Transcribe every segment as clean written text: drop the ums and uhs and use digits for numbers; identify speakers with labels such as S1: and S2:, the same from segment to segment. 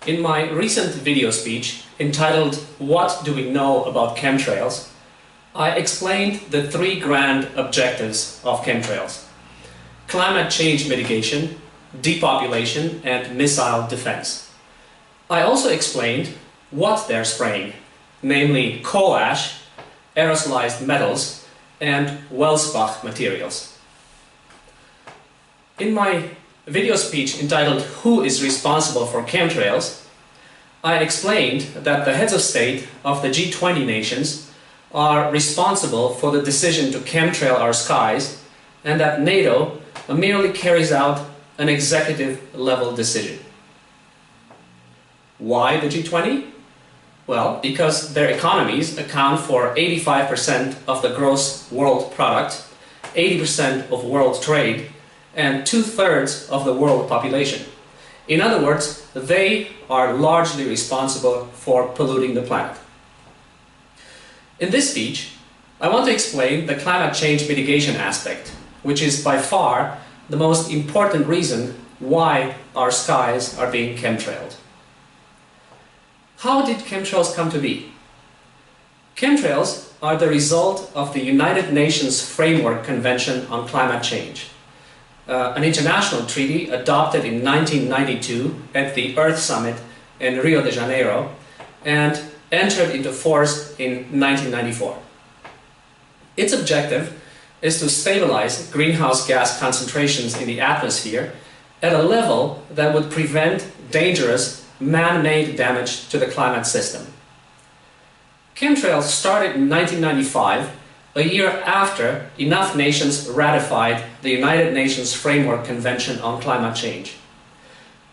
S1: In my recent video speech entitled "What Do We Know About Chemtrails?", I explained the three grand objectives of chemtrails: climate change mitigation, depopulation, and missile defense. I also explained what they're spraying, namely coal ash, aerosolized metals, and Wellsbach materials. In my video speech entitled "Who is responsible for chemtrails?", I explained that the heads of state of the G20 nations are responsible for the decision to chemtrail our skies, and that NATO merely carries out an executive-level decision. Why the G20? Well, because their economies account for 85% of the gross world product, 80% of world trade, and 2/3 of the world population. In other words, they are largely responsible for polluting the planet. In this speech, I want to explain the climate change mitigation aspect, which is by far the most important reason why our skies are being chemtrailed. How did chemtrails come to be? Chemtrails are the result of the United Nations Framework Convention on Climate Change, an international treaty adopted in 1992 at the Earth Summit in Rio de Janeiro and entered into force in 1994. Its objective is to stabilize greenhouse gas concentrations in the atmosphere at a level that would prevent dangerous man-made damage to the climate system. Chemtrails started in 1995, a year after enough nations ratified the United Nations Framework Convention on Climate Change.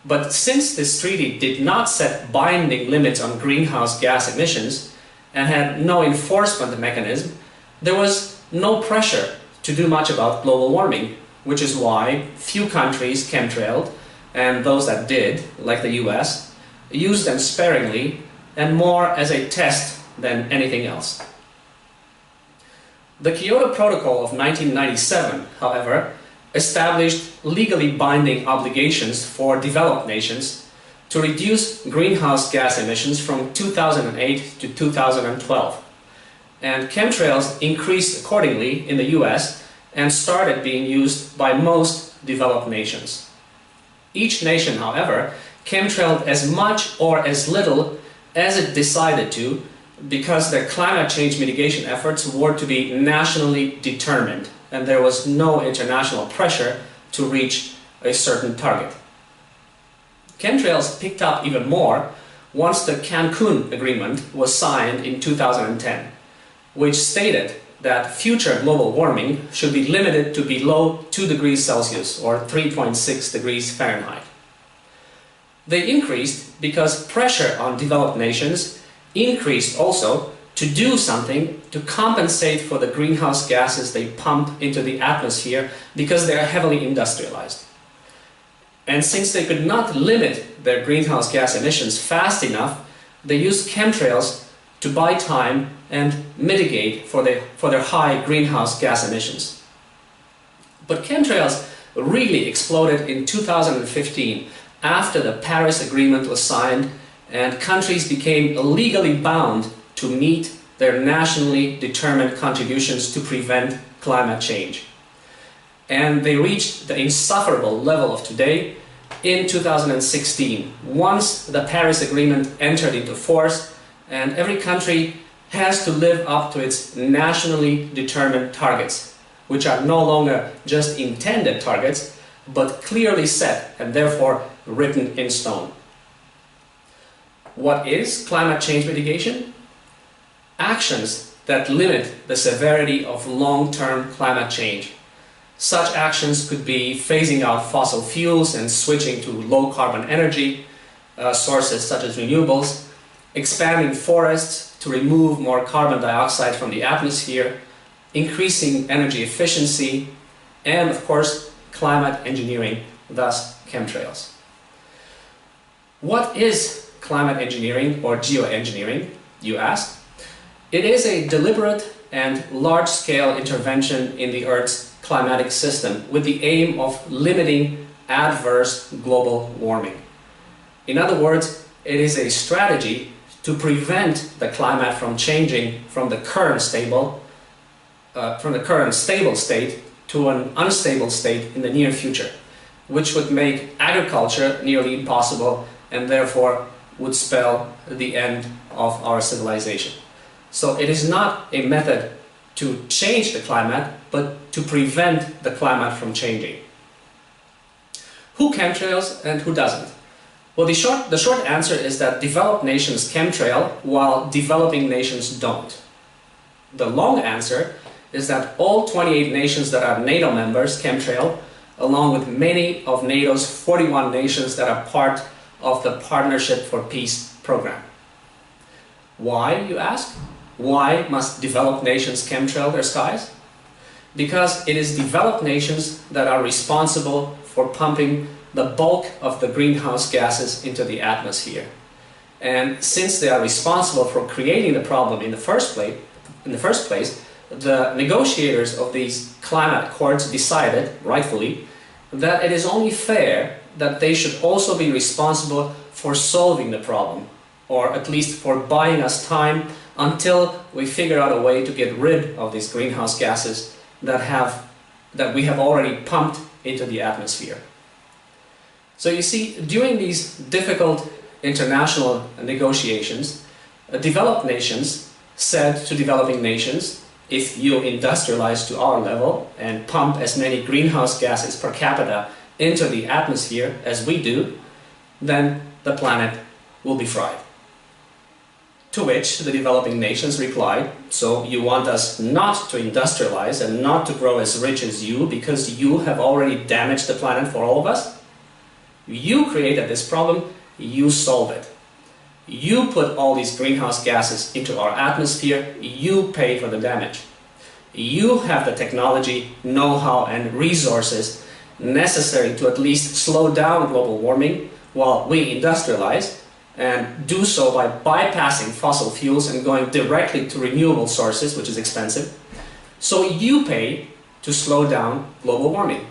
S1: But since this treaty did not set binding limits on greenhouse gas emissions and had no enforcement mechanism, there was no pressure to do much about global warming, which is why few countries chemtrailed, and those that did, like the US, used them sparingly and more as a test than anything else. The Kyoto Protocol of 1997, however, established legally binding obligations for developed nations to reduce greenhouse gas emissions from 2008 to 2012. And chemtrails increased accordingly in the US and started being used by most developed nations. Each nation, however, chemtrailed as much or as little as it decided to, because their climate change mitigation efforts were to be nationally determined, and there was no international pressure to reach a certain target. Chemtrails picked up even more once the Cancun Agreement was signed in 2010, which stated that future global warming should be limited to below 2 degrees Celsius or 3.6 degrees Fahrenheit. They increased because pressure on developed nations increased also to do something to compensate for the greenhouse gases they pump into the atmosphere because they are heavily industrialized. And since they could not limit their greenhouse gas emissions fast enough, they used chemtrails to buy time and mitigate for their high greenhouse gas emissions. But chemtrails really exploded in 2015 after the Paris Agreement was signed and countries became legally bound to meet their nationally determined contributions to prevent climate change. And they reached the insufferable level of today in 2016, once the Paris Agreement entered into force and every country has to live up to its nationally determined targets, which are no longer just intended targets, but clearly set and therefore written in stone. What is climate change mitigation? Actions that limit the severity of long-term climate change. Such actions could be phasing out fossil fuels and switching to low-carbon energy sources such as renewables, expanding forests to remove more carbon dioxide from the atmosphere, increasing energy efficiency, and of course climate engineering, thus chemtrails. What is climate engineering or geoengineering, you ask? It is a deliberate and large-scale intervention in the Earth's climatic system with the aim of limiting adverse global warming. In other words, it is a strategy to prevent the climate from changing from the current stable state to an unstable state in the near future, which would make agriculture nearly impossible and therefore would spell the end of our civilization. So it is not a method to change the climate, but to prevent the climate from changing. Who chemtrails and who doesn't? Well, the short answer is that developed nations chemtrail while developing nations don't. The long answer is that all 28 nations that are NATO members chemtrail, along with many of NATO's 41 nations that are part of the Partnership for Peace program. Why, you ask? Why must developed nations chemtrail their skies? Because it is developed nations that are responsible for pumping the bulk of the greenhouse gases into the atmosphere. And since they are responsible for creating the problem in the first place, the negotiators of these climate accords decided, rightfully, that it is only fair that they should also be responsible for solving the problem, or at least for buying us time until we figure out a way to get rid of these greenhouse gases that we have already pumped into the atmosphere. So you see, during these difficult international negotiations, developed nations said to developing nations, if you industrialize to our level and pump as many greenhouse gases per capita into the atmosphere as we do, then the planet will be fried. To which the developing nations replied, so you want us not to industrialize and not to grow as rich as you because you have already damaged the planet for all of us? You created this problem, you solve it. You put all these greenhouse gases into our atmosphere, you pay for the damage. You have the technology, know-how and resources necessary to at least slow down global warming while we industrialize, and do so by bypassing fossil fuels and going directly to renewable sources, which is expensive. So you pay to slow down global warming.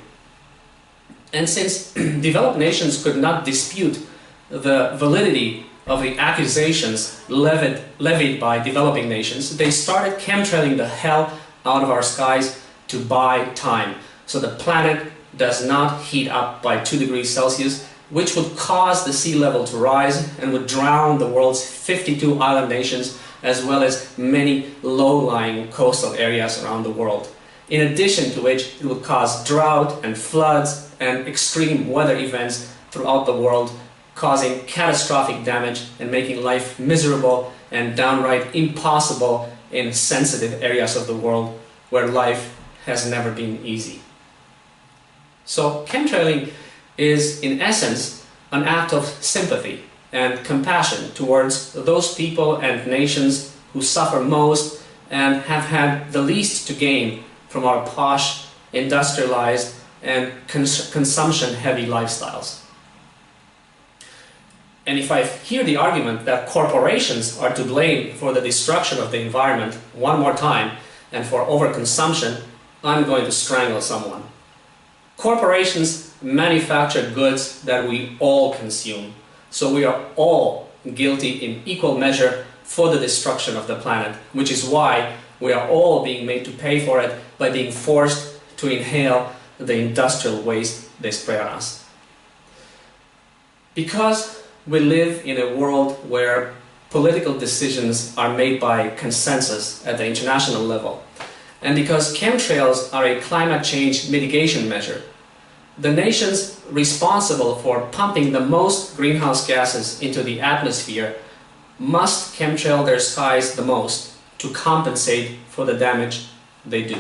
S1: And since developed nations could not dispute the validity of the accusations levied by developing nations, they started chemtrailing the hell out of our skies to buy time, so the planet does not heat up by 2 degrees Celsius, which would cause the sea level to rise and would drown the world's 52 island nations, as well as many low-lying coastal areas around the world. In addition to which, it would cause drought and floods and extreme weather events throughout the world, causing catastrophic damage and making life miserable and downright impossible in sensitive areas of the world where life has never been easy. So chemtrailing is in essence an act of sympathy and compassion towards those people and nations who suffer most and have had the least to gain from our posh, industrialized and consumption-heavy lifestyles. And if I hear the argument that corporations are to blame for the destruction of the environment one more time and for overconsumption, I'm going to strangle someone. Corporations manufacture goods that we all consume, so we are all guilty in equal measure for the destruction of the planet, which is why we are all being made to pay for it by being forced to inhale the industrial waste they spray on us. Because we live in a world where political decisions are made by consensus at the international level, and because chemtrails are a climate change mitigation measure, the nations responsible for pumping the most greenhouse gases into the atmosphere must chemtrail their skies the most to compensate for the damage they do.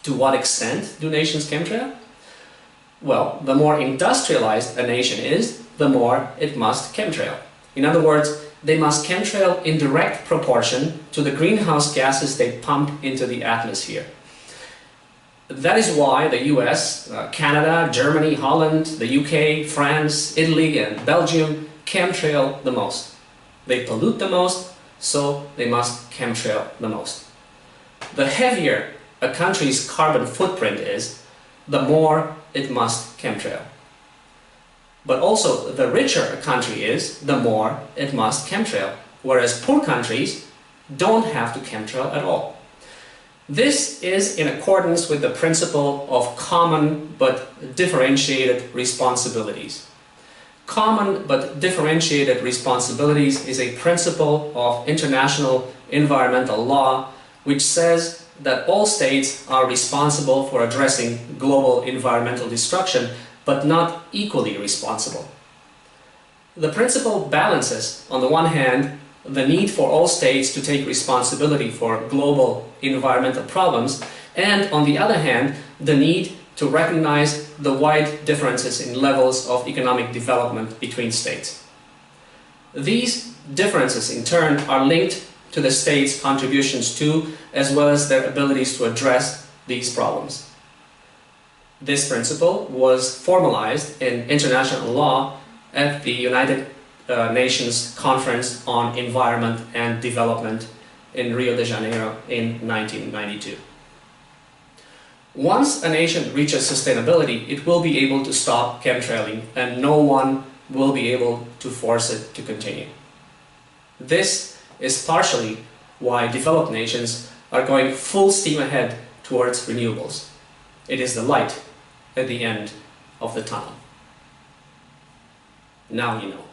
S1: To what extent do nations chemtrail? Well, the more industrialized a nation is, the more it must chemtrail. In other words, they must chemtrail in direct proportion to the greenhouse gases they pump into the atmosphere. That is why the US, Canada, Germany, Holland, the UK, France, Italy and Belgium chemtrail the most. They pollute the most, so they must chemtrail the most. The heavier a country's carbon footprint is, the more it must chemtrail. But also, the richer a country is, the more it must chemtrail, whereas poor countries don't have to chemtrail at all. This is in accordance with the principle of common but differentiated responsibilities. Common but differentiated responsibilities is a principle of international environmental law which says that all states are responsible for addressing global environmental destruction, but not equally responsible. The principle balances, on the one hand, the need for all states to take responsibility for global environmental problems, and on the other hand, the need to recognize the wide differences in levels of economic development between states. These differences, in turn, are linked to the states' contributions to, as well as their abilities to address these problems. This principle was formalized in international law at the United Nations Conference on Environment and Development in Rio de Janeiro in 1992. Once a nation reaches sustainability, it will be able to stop chemtrailing, and no one will be able to force it to continue. This is partially why developed nations are going full steam ahead towards renewables. It is the light at the end of the tunnel. Now you know.